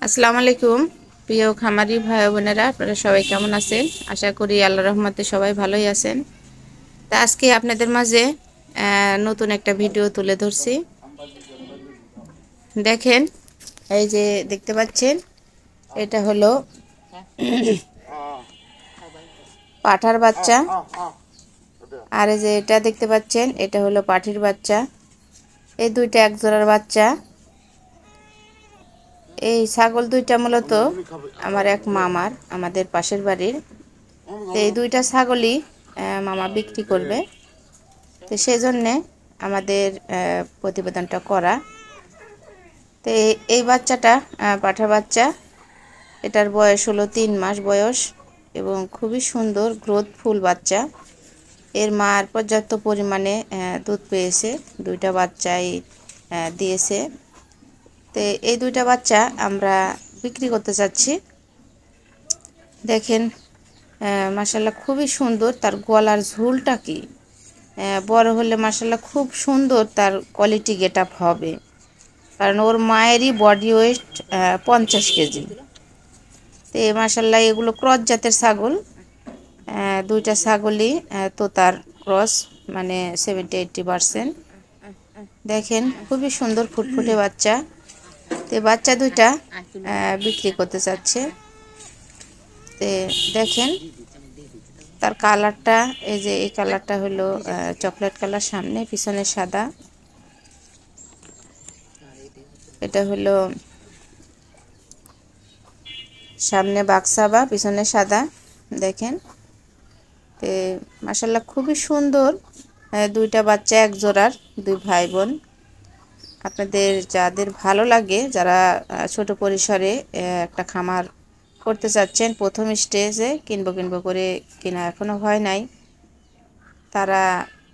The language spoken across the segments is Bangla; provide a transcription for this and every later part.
আসসালামু আলাইকুম প্রিয় খামারি ভাই বোনেরা, আপনারা সবাই কেমন আছেন? আশা করি আল্লাহর রহমতে সবাই ভালোই আছেন। তা আজকে আপনাদের মাঝে নতুন একটা ভিডিও তুলে ধরছি। দেখেন, এই যে দেখতে পাচ্ছেন, এটা হলো পাঠার বাচ্চা। আর এই যে এটা দেখতে পাচ্ছেন, এটা হলো পাঠির বাচ্চা। এই দুইটা এক জোড়ার বাচ্চা। এই ছাগল দুইটা মূলত আমার এক মামার, আমাদের পাশের বাড়ির। তো এই দুইটা ছাগলই মামা বিক্রি করবে, তো সেই জন্যে আমাদের প্রতিবেদনটা করা। তো এই বাচ্চাটা পাঠা বাচ্চা, এটার বয়স হলো 3 মাস বয়স এবং খুবই সুন্দর গ্রোথফুল বাচ্চা। এর মার পর্যাপ্ত পরিমাণে দুধ পেয়েছে, দুইটা বাচ্চাই দিয়েছে। তো এই দুইটা বাচ্চা আমরা বিক্রি করতে চাচ্ছি। দেখেন, মাশাল্লাহ খুবই সুন্দর। তার গলার ঝুলটা কি বড় হলে মাশাল্লাহ খুব সুন্দর তার কোয়ালিটি গেট আপ হবে, কারণ ওর মায়েরই বডি ওয়েট 50 কেজি। তো মাশাল্লাহ এগুলো ক্রস জাতের ছাগল, দুইটা ছাগলই তোতার ক্রস, মানে 70-80%। দেখেন খুবই সুন্দর ফুটফুটে বাচ্চা। তো বাচ্চা দুইটা বিক্রি করতে চাচ্ছে। তো দেখেন তার কালারটা, এই যে এই কালারটা হলো চকলেট কালার, সামনে পিছনে সাদা। এটা হলো সামনে বাক্সাবা, পিছনে সাদা। দেখেন, তো মাশাল্লাহ খুবই সুন্দর। দুইটা বাচ্চা এক জোড়ার, দুই ভাই বোন। আপনাদের যাদের ভালো লাগে, যারা ছোট পরিসরে একটা খামার করতে চাচ্ছেন, প্রথম স্টেজে কিনবো করে কেনা এখনো হয় নাই, তারা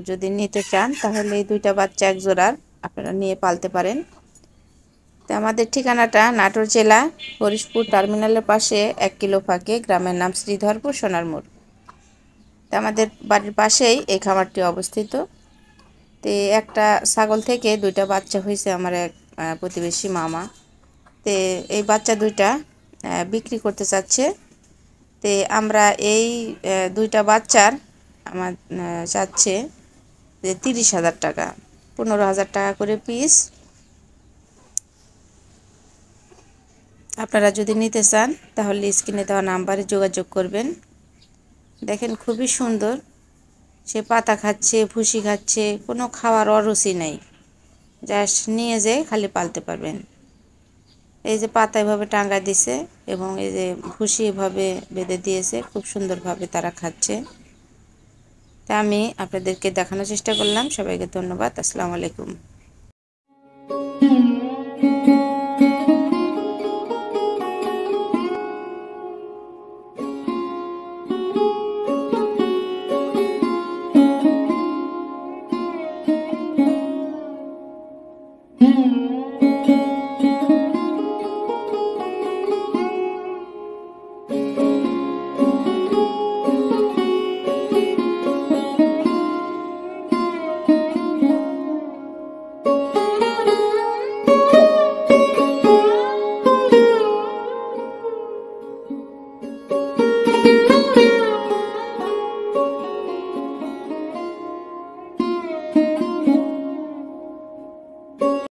যদি নিতে চান তাহলে এই দুইটা বাচ্চা এক জোড়ার আপনারা নিয়ে পালতে পারেন। তো আমাদের ঠিকানাটা নাটোর জেলা হরিশপুর টার্মিনালের পাশে 1 কিলো ফাঁকে, গ্রামের নাম শ্রীধরপুর সোনারমোড়। তো আমাদের বাড়ির পাশেই এই খামারটি অবস্থিত। তো একটা ছাগল থেকে দুইটা বাচ্চা হয়েছে আমার এক প্রতিবেশী মামা। তো এই বাচ্চা দুইটা বিক্রি করতে চাচ্ছে। তো আমরা এই দুইটা বাচ্চার আমার চাচ্ছে যে 30,000 টাকা, 15,000 টাকা করে পিস। আপনারা যদি নিতে চান তাহলে স্ক্রিনে দেওয়া নাম্বারে যোগাযোগ করবেন। দেখেন খুবই সুন্দর, সে পাতা খাচ্ছে, ভুসি খাচ্ছে, কোনো খাওয়ার অরুচি নেই, জাস্ট নিয়ে যেয়ে খালি পালতে পারবেন। এই যে পাতা এভাবে টাঙ্গা দিছে এবং এই যে ভুসি এভাবে বেঁধে দিয়েছে, খুব সুন্দরভাবে তারা খাচ্ছে। তা আমি আপনাদেরকে দেখানোর চেষ্টা করলাম। সবাইকে ধন্যবাদ। আসসালামু আলাইকুম।